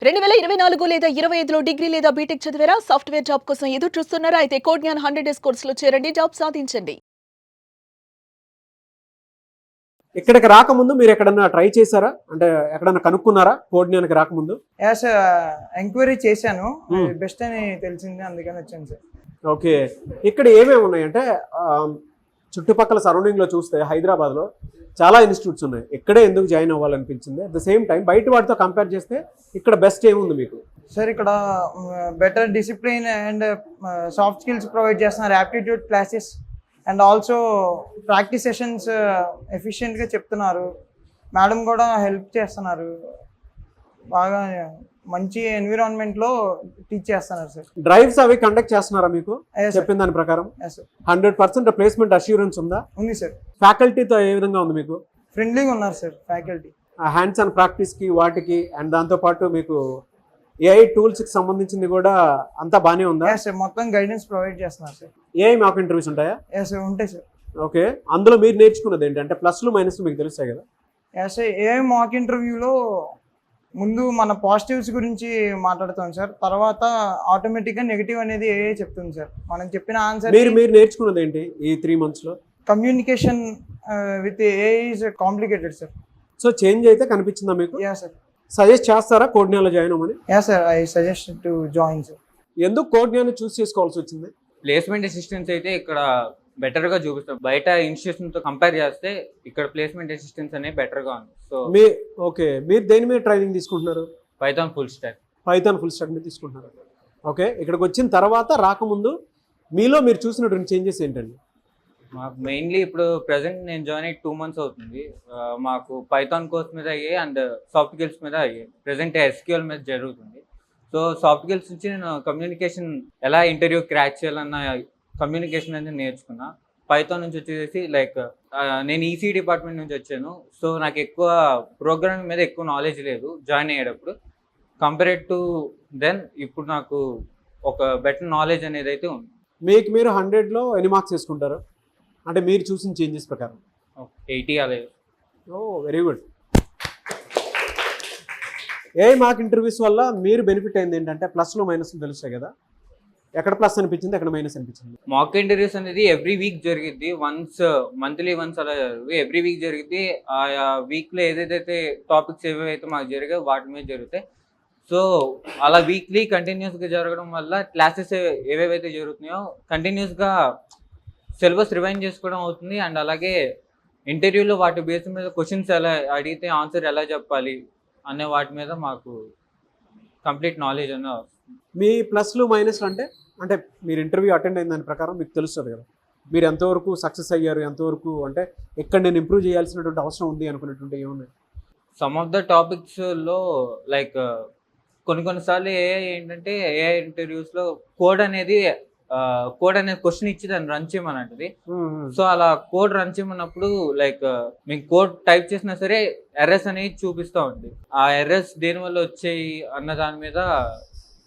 2024 లేదా 25లో డిగ్రీ లేదా బీటెక్ చదివారా? సాఫ్ట్‌వేర్ జాబ్ కోసం ఎదురు చూస్తున్నారా? అయితే కోడ్ జ్ఞాన్ 100 డేస్ కోర్సులో చేరండి. జాబ్ సాధించండి. ఇక్కడికి రాకముందు మీరు ఎక్కడన్నా ట్రై చేశారా? అంటే ఎక్కడన్నా కనుక్కున్నారా కోడ్ జ్ఞాన్‌కి రాకముందు? యాస్ ఎంక్వైరీ చేశాను. Hmm. బెస్ట్ అని తెలిసింది, అందుకని వచ్చాను సార్. ఓకే. ఇక్కడ ఏమేమి ఉన్నాయంటే చుట్టుపక్కల సరౌండింగ్లో చూస్తే హైదరాబాద్లో చాలా ఇన్స్టిట్యూట్స్ ఉన్నాయి. ఇక్కడే ఎందుకు జాయిన్ అవ్వాలనిపించింది? అట్ ద సేమ్ టైం బయట వాటితో కంపేర్ చేస్తే ఇక్కడ బెస్ట్ ఏముంది మీకు? సార్ ఇక్కడ better discipline and soft skills provide చేస్తున్నారు, aptitude classes and also practice sessions ఎఫిషియెంట్గా చెప్తున్నారు. మేడం కూడా హెల్ప్ చేస్తున్నారు, బాగా మంచి ఎన్విరాన్మెంట్లో టీచ్ చేస్తున్నారు సార్. డ్రైవ్స్ అవి కండక్ట్ చేస్తున్నారా మీకు? Yes, sir. చెప్పిన దాని ప్రకారం Yes, sir. 100% ప్లేస్మెంట్ అష్యూరెన్స్ ఉందా? ఉంది సార్. ఫ్యాకల్టీతో ఏ విధంగా ఉంది మీకు? ఫ్రెండ్లీగా ఉన్నారు సార్ ఫ్యాకల్టీ. హ్యాండ్స్ ఆన్ ప్రాక్టీస్కి వాటికి అండ్ దాంతోపాటు మీకు ఏఐ టూల్స్కి సంబంధించింది కూడా అంతా బాగానే ఉందా? సార్ మొత్తం గైడెన్స్ ప్రొవైడ్ చేస్తున్నారు సార్. ఏఐ మాకు ఇంటర్వ్యూస్ ఉంటాయా? సార్ ఉంటాయి సార్. ఓకే. అందులో మీరు నేర్చుకున్నది ఏంటంటే ప్లస్లు మైనస్లు మీకు తెలుస్తాయి కదా? సార్ ఏ మాక్ ఇంటర్వ్యూలో ముందు మన పాజిటివ్స్ గురించి మాట్లాడుతాం సార్, తర్వాత ఆటోమేటిక్గా నెగిటివ్ అనేది ఏ చెప్తుంది సార్. మనం చెప్పిన ఆన్సర్ మీరు నేర్చుకున్నది ఏంటి ఈ 3 monthsలో? Communication with a is complicated sir. So change అయితే కనిపించిందా మీకు? Yeah sir. సజెస్ట్ చేస్తారా కోడ్ జ్ఞాన్లో జాయిన్ అవ్వమని? Yeah sir, I suggest to join sir. ఎందుకు కోడ్ జ్ఞాన్ చూస్ చేసుకోవాల్సి వచ్చింది? ప్లేస్మెంట్ అసిస్టెన్స్ అయితే ఇక్కడ బెటర్గా చూపిస్తాం. బయట ఇన్స్టిట్యూషన్తో కంపేర్ చేస్తే ఇక్కడ ప్లేస్మెంట్ అసిస్టెన్స్ అనేది బెటర్గా ఉంది. సో మీరు దేని మీద ట్రైనింగ్ తీసుకుంటున్నారు? Python full stack. Python full stock మీద తీసుకుంటున్నారు. ఓకే. ఇక్కడికి వచ్చిన తర్వాత రాకముందు మీలో మీరు చూసినటువంటి చేంజెస్ ఏంటండి? మాకు మెయిన్లీ ఇప్పుడు ప్రజెంట్ నేను జాయిన్ అయ్యి 2 months అవుతుంది. మాకు పైథాన్ కోర్స్ మీద అయ్యాయి అండ్ సాఫ్ట్ స్కిల్స్ మీద అయ్యాయి. ప్రజెంట్ ఎస్క్యూఎల్ మీద జరుగుతుంది. సో సాఫ్ట్ స్కిల్స్ నుంచి నేను కమ్యూనికేషన్ ఎలా ఇంటర్వ్యూ క్రాక్ చేయాలన్న కమ్యూనికేషన్ అనేది నేర్చుకున్నా. పైథాన్ నుంచి వచ్చేసి నేను ఈసీ డిపార్ట్మెంట్ నుంచి వచ్చాను. సో నాకు ఎక్కువ ప్రోగ్రామింగ్ మీద ఎక్కువ నాలెడ్జ్ లేదు జాయిన్ అయ్యేటప్పుడు. కంపేర్డ్ టు దెన్ ఇప్పుడు నాకు ఒక బెటర్ నాలెడ్జ్ అనేది అయితే ఉంది. మీరు 100లో ఎన్ని మార్క్స్ వేసుకుంటారు అంటే మీరు చూసిన చేంజెస్ ప్రకారం? 80 అలా. Very good. ఏ మార్క్ ఇంటర్వ్యూస్ వల్ల మీరు బెనిఫిట్ అయింది ఏంటంటే ప్లస్లు మైనస్లు తెలుస్తాయి కదా? ఎక్కడ ప్లస్ అనిపించింది, ఎక్కడ మైనస్ అనిపించింది? మాక్ ఇంటర్వ్యూస్ అనేది ఎవ్రీ వీక్ జరిగిద్ది. మంత్లీ వన్స్ అలా ఎవ్రీ వీక్ జరిగిద్ది. ఆ వీక్లో ఏదైతే టాపిక్స్ ఏవైతే మాకు జరిగాయో వాటి మీద జరుగుతాయి. సో అలా వీక్లీ కంటిన్యూస్గా జరగడం వల్ల క్లాసెస్ ఏవేవైతే జరుగుతున్నాయో కంటిన్యూస్గా సిలబస్ రివైండ్ చేసుకోవడం అవుతుంది. అండ్ అలాగే ఇంటర్వ్యూలో వాటి బేస్ మీద క్వశ్చన్స్ ఎలా అడిగితే ఆన్సర్ ఎలా చెప్పాలి అనే వాటి మీద మాకు కంప్లీట్ నాలెడ్జ్ అన్న. మీ ప్లస్లు మైనస్లు అంటే మీరు ఇంటర్వ్యూ అటెండ్ అయిన దాని ప్రకారం మీకు తెలుస్తుంది కదా మీరు ఎంతవరకు సక్సెస్ అయ్యారు, ఎంతవరకు అంటే ఎక్కడ నేను ఇంప్రూవ్ చేయాల్సినటువంటి అవసరం ఉంది అనుకునేటువంటి ఏమున్నాయి? సమ్ ఆఫ్ ద టాపిక్స్లో కొన్నిసార్లు ఏంటంటే ఏఐ ఇంటర్వ్యూస్లో కోడ్ అనేది క్వశ్చన్ ఇచ్చి దాన్ని రన్ చేయమని అంటది. సో అలా కోడ్ రన్ చేయమన్నప్పుడు మేము కోడ్ టైప్ చేసినా సరే ఎర్రర్స్ అనేది చూపిస్తూ ఉంది. ఆ ఎర్రర్స్ దేనివల్ల వచ్చాయి అన్న దాని మీద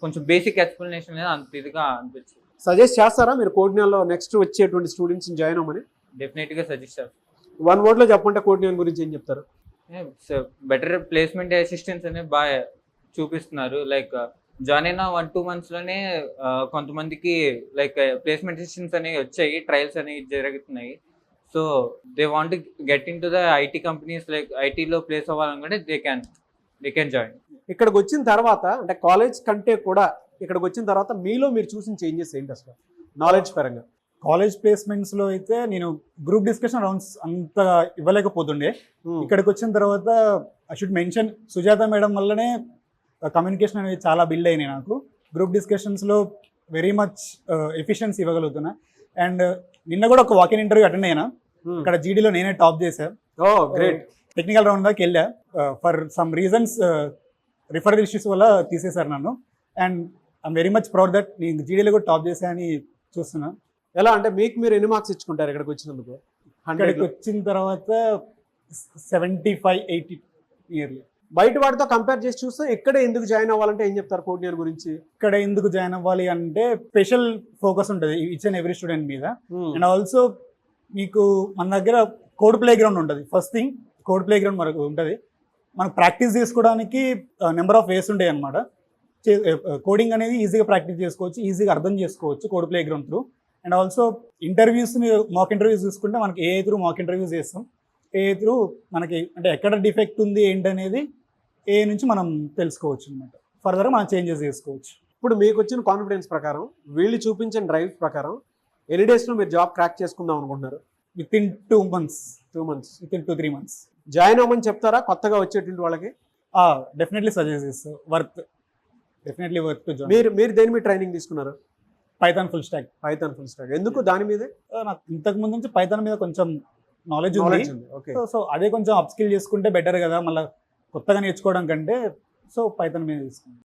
కొంచెం బేసిక్ ఎక్స్ప్లెనేషన్ అనేది అంత ఇదిగా అనిపించింది. సజెస్ట్ చేస్తారా మీరు కోడ్ జ్ఞాన్లో నెక్స్ట్ వచ్చేటువంటి స్టూడెంట్స్ని జాయిన్ అవ్వమని? డెఫినెట్గా సజెస్ట్ చేస్తాను. 1 wordలో చెప్పంటే కోడ్ జ్ఞాన్ గురించి ఏం చెప్తారు? బెటర్ ప్లేస్మెంట్ అసిస్టెన్స్ అనేది బాగా చూపిస్తున్నారు. జాయిన్ అయిన 1-2 monthsలోనే కొంతమందికి ప్లేస్మెంట్ అసిస్టెన్స్ అనేవి వచ్చాయి, ట్రయల్స్ అనేవి జరుగుతున్నాయి. So they want get in to the IT companies, ఐటీలో ప్లేస్ అవ్వాలనుకుంటే దే కెన్ జాయిన్. ఇక్కడికి వచ్చిన తర్వాత అంటే కాలేజ్ కంటే కూడా ఇక్కడికి వచ్చిన తర్వాత మీలో మీరు చూసిన చేంజెస్ ఏంటి అసలు నాలెడ్జ్ పరంగా? కాలేజ్ ప్లేస్మెంట్స్లో అయితే నేను గ్రూప్ డిస్కషన్ రౌండ్స్ అంత ఇవ్వలేకపోతుండే. ఇక్కడికి వచ్చిన తర్వాత I should mention Sujatha madam వల్లనే కమ్యూనికేషన్ అనేది చాలా బిల్డ్ అయినాయి. నాకు గ్రూప్ డిస్కషన్స్లో వెరీ మచ్ ఎఫిషియన్సీ ఇవ్వగలుగుతున్నా. అండ్ నిన్న కూడా ఒక వాకిన్ ఇంటర్వ్యూ అటెండ్ అయినా. ఇక్కడ జీడీలో నేనే టాప్ చేశాను. గ్రేట్. టెక్నికల్ రౌండ్ దాకా వెళ్ళా. For some reasons referral issues వల్ల తీసేశారు నన్ను. And I'm very much proud that నేను జీడీలో కూడా టాప్ చేశానని చూస్తున్నా. ఎలా అంటే మీరు ఎన్ని మార్క్స్ ఇచ్చుకుంటారు ఇక్కడికి వచ్చినందుకు? ఇక్కడికి వచ్చిన తర్వాత 75-80 ఇయర్లీ. బయట వాటితో కంపేర్ చేసి చూస్తే ఇక్కడ ఎందుకు జాయిన్ అవ్వాలంటే ఏం చెప్తారు కోడ్ జ్ఞాన్ గురించి? ఇక్కడ ఎందుకు జాయిన్ అవ్వాలి అంటే స్పెషల్ ఫోకస్ ఉంటుంది ఈచ్ అండ్ ఎవ్రీ స్టూడెంట్ మీద. అండ్ ఆల్సో మీకు మన దగ్గర కోడ్ ప్లే గ్రౌండ్ ఉంటుంది. First thing code play ground మనకు ఉంటుంది. మనకు ప్రాక్టీస్ చేసుకోవడానికి నెంబర్ ఆఫ్ వేస్ ఉంటాయి అనమాట. కోడింగ్ అనేది ఈజీగా ప్రాక్టీస్ చేసుకోవచ్చు, ఈజీగా అర్థం చేసుకోవచ్చు code play ground through. And also interviews, mock interviews చూసుకుంటే మనకి ఏఐ త్రూ మాక్ ఇంటర్వ్యూస్ చేస్తాం. ఏఐ త్రూ మనకి అంటే ఎక్కడ డిఫెక్ట్ ఉంది ఏంటనేది ఏఐ నుంచి మనం తెలుసుకోవచ్చు అనమాట. ఫర్దర్గా మనం చేంజెస్ చేసుకోవచ్చు. ఇప్పుడు మీకు వచ్చిన కాన్ఫిడెన్స్ ప్రకారం, వీళ్ళు చూపించిన డ్రైవ్ ప్రకారం ఎన్ని డేస్లో మీరు జాబ్ క్రాక్ చేసుకుందాం అనుకుంటున్నారు? With in 2 months, 2 months. With in 2-3 months. Join అవ్వమని చెప్తారా కొత్తగా వచ్చేటువంటి వాళ్ళకి? డెఫినెట్లీ సజెస్ట్ చేస్తాను. Definitely worth to join. మీరు దేని మీద ట్రైనింగ్ తీసుకున్నారు? Python full stack. Python full stack. ఎందుకు దాని మీదే? నాకు ఇంతకు ముందు నుంచి పైథాన్ మీద కొంచెం నాలెడ్జ్ నాలెడ్జ్ ఉంది. ఉంది. ఓకే. సో అదే కొంచెం అప్ స్కిల్ చేసుకుంటే బెటర్ కదా, మళ్ళీ కొత్తగా నేర్చుకోవడం కంటే. సో పైథాన్ మీద తీసుకున్నాను.